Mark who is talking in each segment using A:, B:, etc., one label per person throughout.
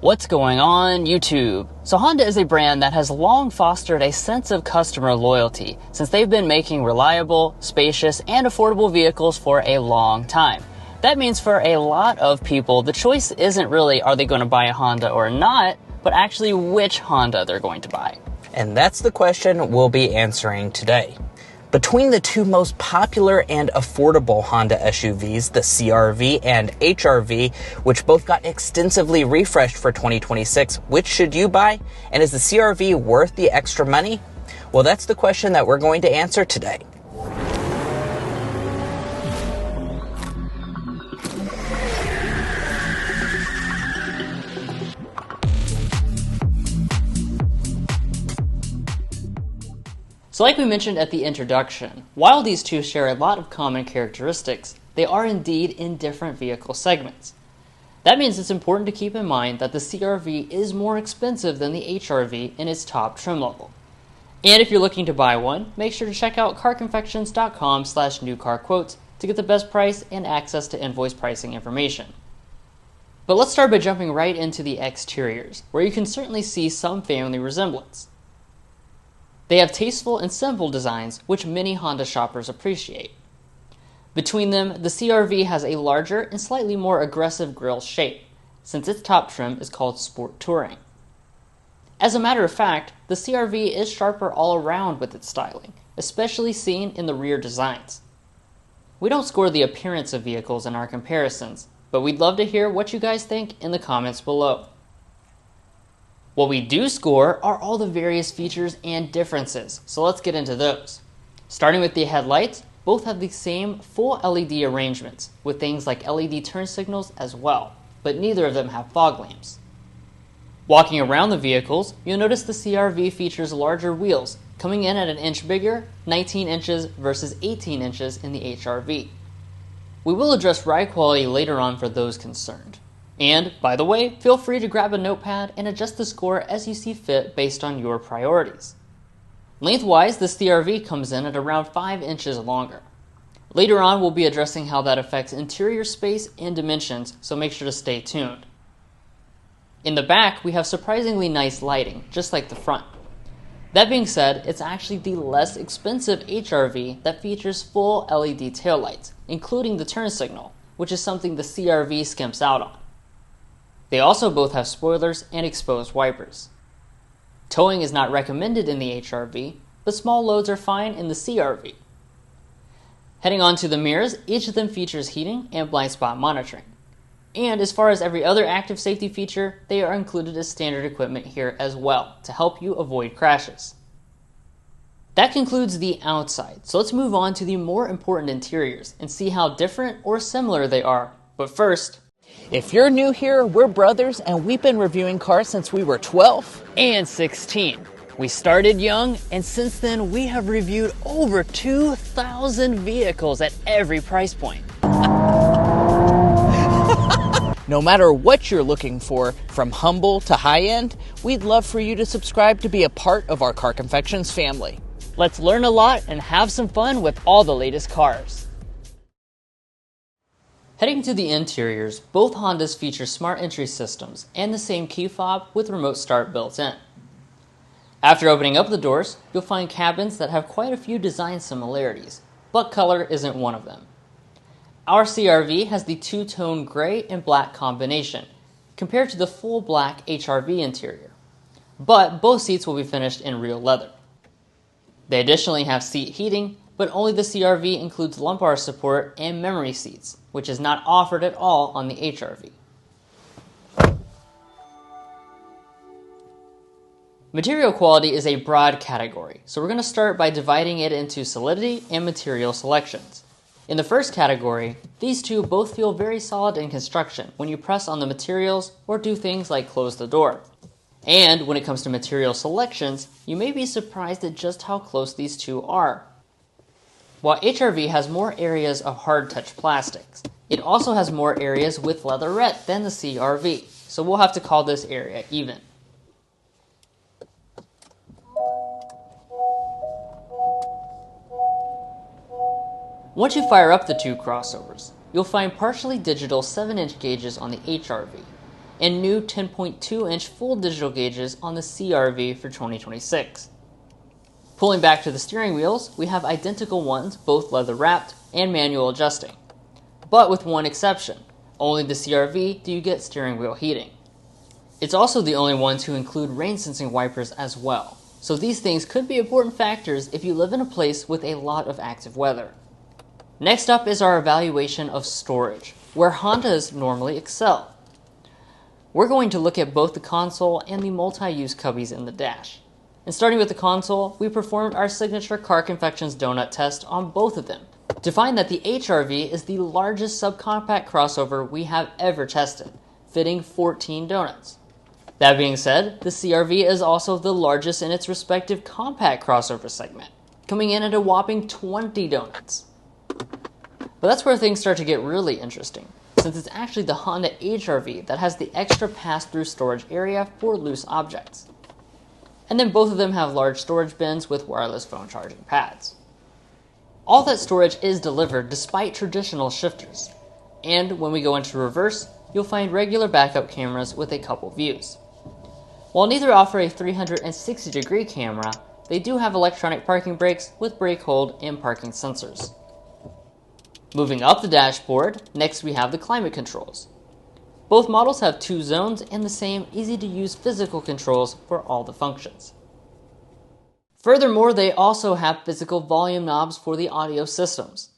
A: What's going on, YouTube? So Honda is a brand that has long fostered a sense of customer loyalty since they've been making reliable, spacious, and affordable vehicles for a long time. That means for a lot of people, the choice isn't really are they going to buy a Honda or not, but actually which Honda they're going to buy.
B: And that's the question we'll be answering today. Between the two most popular and affordable Honda SUVs, the CR-V and HR-V, which both got extensively refreshed for 2026, which should you buy? And is the CR-V worth the extra money? Well, that's the question that we're going to answer today.
A: So like we mentioned at the introduction, while these two share a lot of common characteristics, they are indeed in different vehicle segments. That means it's important to keep in mind that the CR-V is more expensive than the HR-V in its top trim level. And if you're looking to buy one, make sure to check out carconfections.com/newcarquotes to get the best price and access to invoice pricing information. But let's start by jumping right into the exteriors, where you can certainly see some family resemblance. They have tasteful and simple designs, which many Honda shoppers appreciate. Between them, the CR-V has a larger and slightly more aggressive grille shape, since its top trim is called Sport Touring. As a matter of fact, the CR-V is sharper all around with its styling, especially seen in the rear designs. We don't score the appearance of vehicles in our comparisons, but we'd love to hear what you guys think in the comments below. What we do score are all the various features and differences, so let's get into those. Starting with the headlights, both have the same full LED arrangements, with things like LED turn signals as well, but neither of them have fog lamps. Walking around the vehicles, you'll notice the CR-V features larger wheels, coming in at an inch bigger, 19 inches versus 18 inches in the HR-V. We will address ride quality later on for those concerned. And, by the way, feel free to grab a notepad and adjust the score as you see fit based on your priorities. Lengthwise, the CR-V comes in at around 5 inches longer. Later on, we'll be addressing how that affects interior space and dimensions, so make sure to stay tuned. In the back, we have surprisingly nice lighting, just like the front. That being said, it's actually the less expensive HR-V that features full LED taillights, including the turn signal, which is something the CR-V skimps out on. They also both have spoilers and exposed wipers. Towing is not recommended in the HR-V, but small loads are fine in the CR-V. Heading on to the mirrors, each of them features heating and blind spot monitoring. And as far as every other active safety feature, they are included as standard equipment here as well to help you avoid crashes. That concludes the outside, so let's move on to the more important interiors and see how different or similar they are. But first,
B: If you're new here, we're brothers and we've been reviewing cars since we were 12
A: and 16. We started young, and since then we have reviewed over 2,000 vehicles at every price point.
B: No matter what you're looking for, from humble to high-end, we'd love for you to subscribe to be a part of our Car Confections family.
A: Let's learn a lot and have some fun with all the latest cars. Heading to the interiors, both Hondas feature smart entry systems and the same key fob with remote start built in. After opening up the doors, you'll find cabins that have quite a few design similarities, but color isn't one of them. Our CR-V has the two-tone gray and black combination, compared to the full black HR-V interior, but both seats will be finished in real leather. They additionally have seat heating, but only the CR-V includes lumbar support and memory seats, which is not offered at all on the HR-V. Material quality is a broad category, so we're going to start by dividing it into solidity and material selections. In the first category, these two both feel very solid in construction when you press on the materials or do things like close the door. And when it comes to material selections, you may be surprised at just how close these two are. While HR-V has more areas of hard-touch plastics, it also has more areas with leatherette than the CR-V, so we'll have to call this area even. Once you fire up the two crossovers, you'll find partially digital 7-inch gauges on the HR-V, and new 10.2-inch full digital gauges on the CR-V for 2026. Pulling back to the steering wheels, we have identical ones, both leather-wrapped and manual adjusting. But with one exception, only the CR-V do you get steering wheel heating. It's also the only one to include rain-sensing wipers as well, so these things could be important factors if you live in a place with a lot of active weather. Next up is our evaluation of storage, where Hondas normally excel. We're going to look at both the console and the multi-use cubbies in the dash. And starting with the console, we performed our signature Car Confections donut test on both of them to find that the HR-V is the largest subcompact crossover we have ever tested, fitting 14 donuts. That being said, the CR-V is also the largest in its respective compact crossover segment, coming in at a whopping 20 donuts. But that's where things start to get really interesting, since it's actually the Honda HR-V that has the extra pass-through storage area for loose objects. And then both of them have large storage bins with wireless phone charging pads. All that storage is delivered despite traditional shifters, and when we go into reverse, you'll find regular backup cameras with a couple views. While neither offer a 360-degree camera, they do have electronic parking brakes with brake hold and parking sensors. Moving up the dashboard, next we have the climate controls. Both models have 2 zones and the same easy-to-use physical controls for all the functions. Furthermore, they also have physical volume knobs for the audio systems.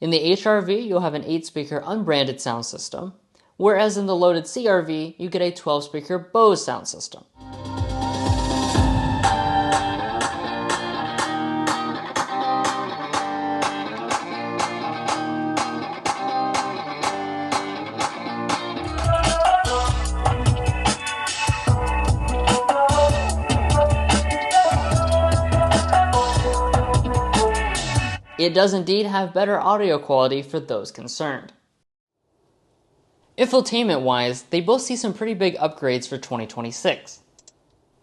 A: In the HR-V, you'll have an 8-speaker unbranded sound system, whereas in the loaded CR-V, you get a 12-speaker Bose sound system. It does indeed have better audio quality for those concerned. Infotainment-wise, they both see some pretty big upgrades for 2026.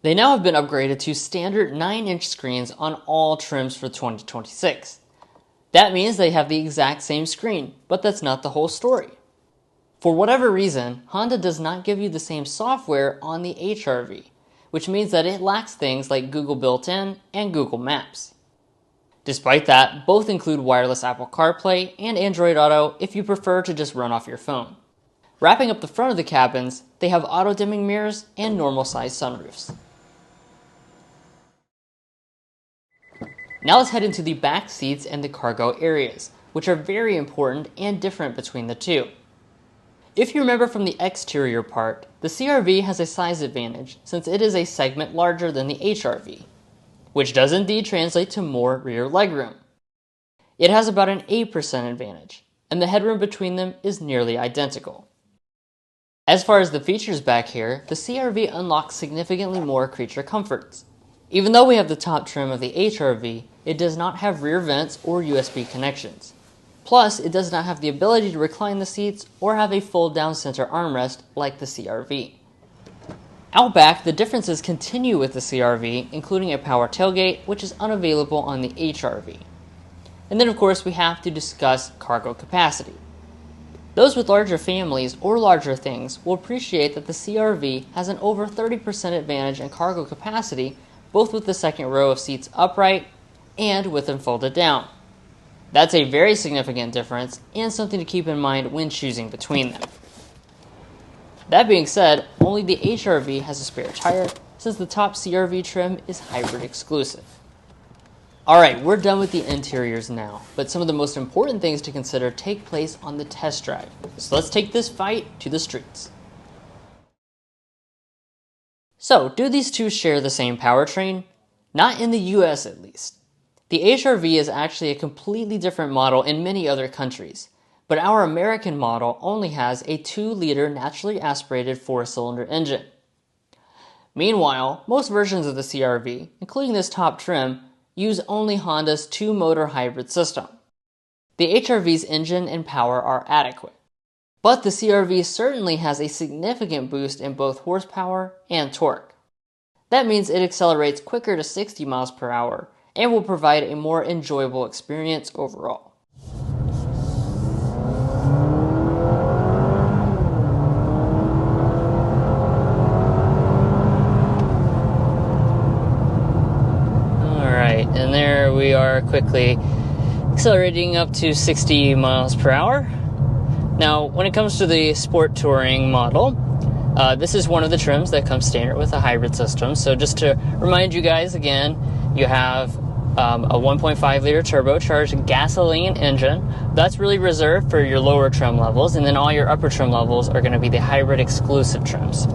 A: They now have been upgraded to standard 9-inch screens on all trims for 2026. That means they have the exact same screen, but that's not the whole story. For whatever reason, Honda does not give you the same software on the HR-V, which means that it lacks things like Google built-in and Google Maps. Despite that, both include wireless Apple CarPlay and Android Auto if you prefer to just run off your phone. Wrapping up the front of the cabins, they have auto-dimming mirrors and normal-sized sunroofs. Now let's head into the back seats and the cargo areas, which are very important and different between the two. If you remember from the exterior part, the CR-V has a size advantage since it is a segment larger than the HR-V, which does indeed translate to more rear legroom. It has about an 8% advantage, and the headroom between them is nearly identical. As far as the features back here, the CR-V unlocks significantly more creature comforts. Even though we have the top trim of the HR-V, it does not have rear vents or USB connections. Plus, it does not have the ability to recline the seats or have a fold-down center armrest like the CR-V. Out back, the differences continue with the CR-V, including a power tailgate, which is unavailable on the HR-V. And then of course we have to discuss cargo capacity. Those with larger families or larger things will appreciate that the CR-V has an over 30% advantage in cargo capacity, both with the second row of seats upright and with them folded down. That's a very significant difference and something to keep in mind when choosing between them. That being said, only the HR-V has a spare tire, since the top CR-V trim is hybrid exclusive. Alright, we're done with the interiors now, but some of the most important things to consider take place on the test drive. So let's take this fight to the streets. So, do these two share the same powertrain? Not in the US at least. The HR-V is actually a completely different model in many other countries, but our American model only has a 2-liter naturally aspirated 4-cylinder engine. Meanwhile, most versions of the CR-V, including this top trim, use only Honda's 2-motor hybrid system. The HR-V's engine and power are adequate, but the CR-V certainly has a significant boost in both horsepower and torque. That means it accelerates quicker to 60 miles per hour and will provide a more enjoyable experience overall. are quickly accelerating up to 60 miles per hour. Now, when it comes to the Sport Touring model, this is one of the trims that comes standard with a hybrid system. So just to remind you guys again, you have a 1.5 liter turbocharged gasoline engine. That's really reserved for your lower trim levels, and then all your upper trim levels are going to be the hybrid exclusive trims.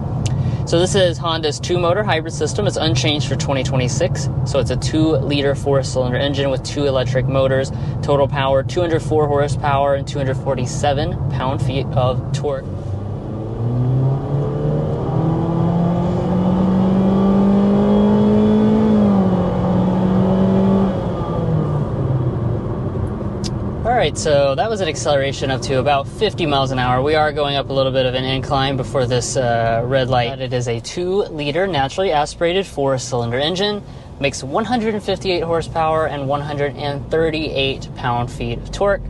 A: So this is Honda's 2-motor hybrid system. It's unchanged for 2026. So it's a 2-liter 4-cylinder engine with 2 electric motors. Total power 204 horsepower and 247 pound-feet of torque. Alright, so that was an acceleration up to about 50 miles an hour. We are going up a little bit of an incline before this red light. It is a 2-liter naturally aspirated 4-cylinder engine, makes 158 horsepower and 138 pound-feet of torque.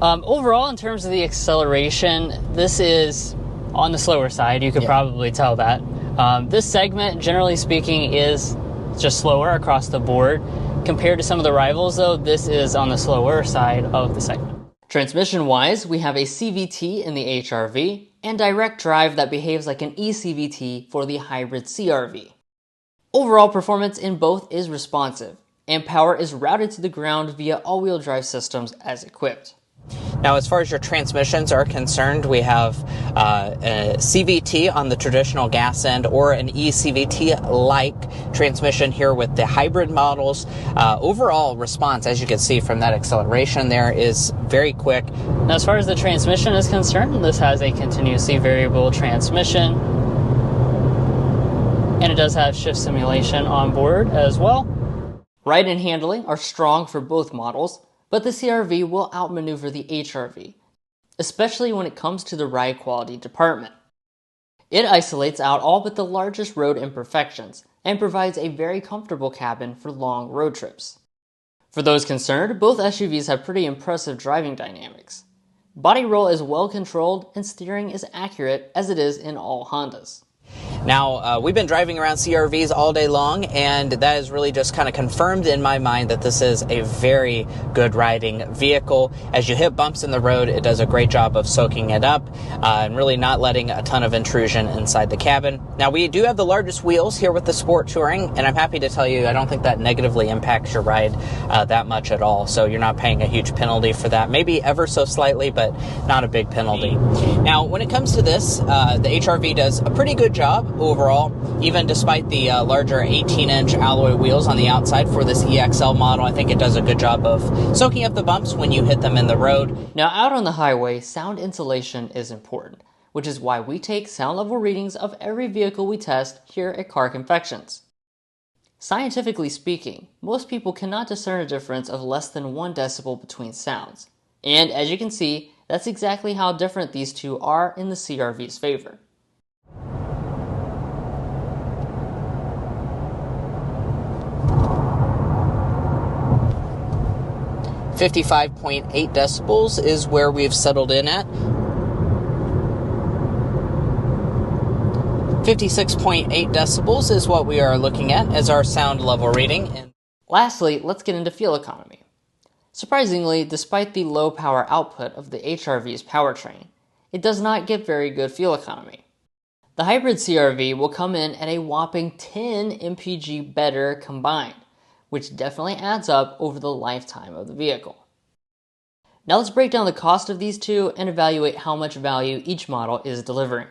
A: Overall, in terms of the acceleration, this is on the slower side. You could probably tell that. This segment, generally speaking, is just slower across the board. Compared to some of the rivals, though, this is on the slower side of the segment. Transmission-wise, we have a CVT in the HR-V and direct drive that behaves like an eCVT for the hybrid CR-V. Overall performance in both is responsive, and power is routed to the ground via all-wheel drive systems as equipped.
B: Now, as far as your transmissions are concerned, we have a CVT on the traditional gas end or an eCVT-like transmission here with the hybrid models. Overall response, as you can see from that acceleration there, is very quick.
A: Now, as far as the transmission is concerned, this has a continuously variable transmission, and it does have shift simulation on board as well. Ride and handling are strong for both models, but the CR-V will outmaneuver the HR-V, especially when it comes to the ride quality department. It isolates out all but the largest road imperfections and provides a very comfortable cabin for long road trips. For those concerned, both SUVs have pretty impressive driving dynamics. Body roll is well controlled and steering is accurate as it is in all Hondas.
B: Now, we've been driving around CR-Vs all day long, and that has really just kind of confirmed in my mind that this is a very good riding vehicle. As you hit bumps in the road, it does a great job of soaking it up and really not letting a ton of intrusion inside the cabin. Now, we do have the largest wheels here with the Sport Touring, and I'm happy to tell you I don't think that negatively impacts your ride that much at all, so you're not paying a huge penalty for that. Maybe ever so slightly, but not a big penalty. Now, when it comes to this, the HR-V does a pretty good job overall, even despite the larger 18-inch alloy wheels on the outside for this EXL model. I think it does a good job of soaking up the bumps when you hit them in the road.
A: Now, out on the highway, sound insulation is important, which is why we take sound level readings of every vehicle we test here at Car Confections. Scientifically speaking, most people cannot discern a difference of less than 1 decibel between sounds, and as you can see, that's exactly how different these two are in the CR-V's favor.
B: 55.8 decibels is where we've settled in at. 56.8 decibels is what we are looking at as our sound level reading. And
A: lastly, let's get into fuel economy. Surprisingly, despite the low power output of the HR-V's powertrain, it does not get very good fuel economy. The hybrid CR-V will come in at a whopping 10 mpg better combined, which definitely adds up over the lifetime of the vehicle. Now let's break down the cost of these two and evaluate how much value each model is delivering.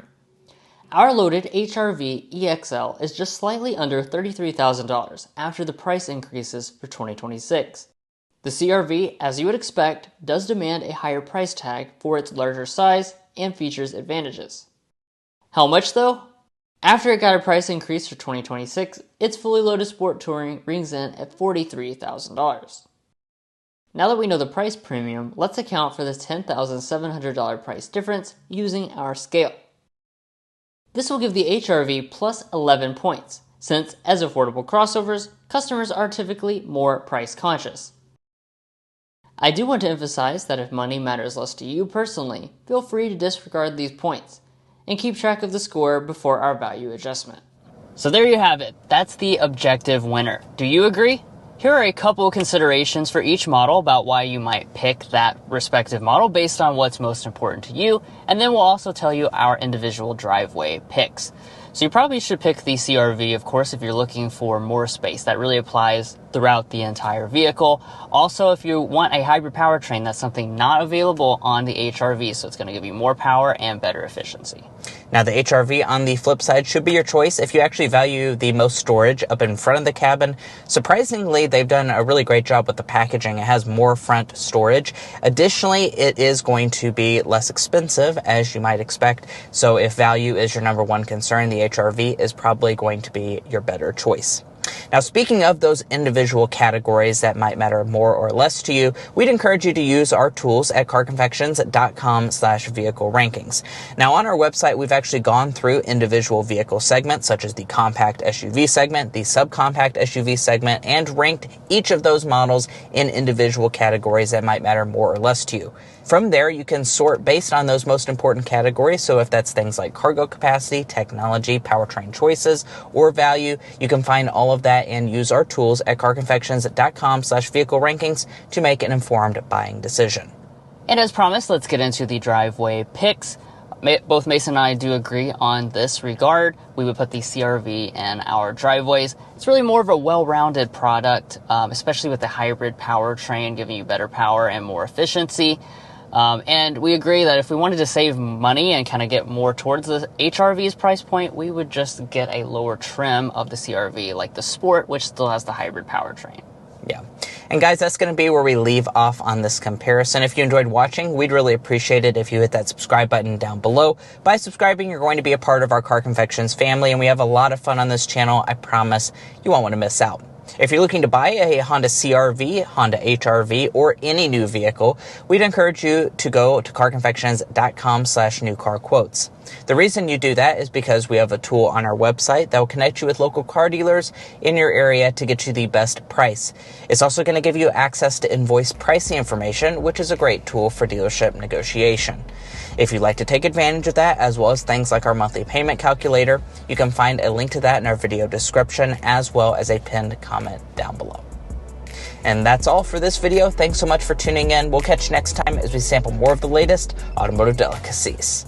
A: Our loaded HR-V EXL is just slightly under $33,000 after the price increases for 2026. The CR-V, as you would expect, does demand a higher price tag for its larger size and features advantages. How much though? After it got a price increase for 2026, its fully loaded Sport Touring rings in at $43,000. Now that we know the price premium, let's account for the $10,700 price difference using our scale. This will give the HR-V plus 11 points, since as affordable crossovers, customers are typically more price conscious. I do want to emphasize that if money matters less to you personally, feel free to disregard these points and keep track of the score before our value adjustment. So there you have it. That's the objective winner. Do you agree? Here are a couple of considerations for each model about why you might pick that respective model based on what's most important to you, and then we'll also tell you our individual driveway picks. So you probably should pick the CR-V, of course, if you're looking for more space. That really applies throughout the entire vehicle. Also, if you want a hybrid powertrain, that's something not available on the HR-V, so it's going to give you more power and better efficiency.
B: Now, the HR-V on the flip side should be your choice if you actually value the most storage up in front of the cabin. Surprisingly, they've done a really great job with the packaging. It has more front storage. Additionally, it is going to be less expensive, as you might expect. So if value is your number one concern, the HR-V is probably going to be your better choice. Now, speaking of those individual categories that might matter more or less to you, we'd encourage you to use our tools at carconfections.com/vehicle rankings. Now, on our website, we've actually gone through individual vehicle segments, such as the compact SUV segment, the subcompact SUV segment, and ranked each of those models in individual categories that might matter more or less to you. From there, you can sort based on those most important categories. So if that's things like cargo capacity, technology, powertrain choices, or value, you can find all of that and use our tools at carconfections.com/vehicle rankings to make an informed buying decision.
A: And as promised, let's get into the driveway picks. Both Mason and I do agree on this regard. We would put the CR-V in our driveways. It's really more of a well-rounded product, especially with the hybrid powertrain, giving you better power and more efficiency. And we agree that if we wanted to save money and kind of get more towards the HR-V's price point, we would just get a lower trim of the CR-V, like the Sport, which still has the hybrid powertrain.
B: Yeah. And guys, that's going to be where we leave off on this comparison. If you enjoyed watching, we'd really appreciate it if you hit that subscribe button down below. By subscribing, you're going to be a part of our Car Confections family, and we have a lot of fun on this channel. I promise you won't want to miss out. If you're looking to buy a Honda CR-V, Honda HR-V, or any new vehicle, we'd encourage you to go to carconfections.com/newcarquotes. The reason you do that is because we have a tool on our website that will connect you with local car dealers in your area to get you the best price. It's also going to give you access to invoice pricing information, which is a great tool for dealership negotiation. If you'd like to take advantage of that, as well as things like our monthly payment calculator, you can find a link to that in our video description, as well as a pinned comment down below. And that's all for this video. Thanks so much for tuning in. We'll catch you next time as we sample more of the latest automotive delicacies.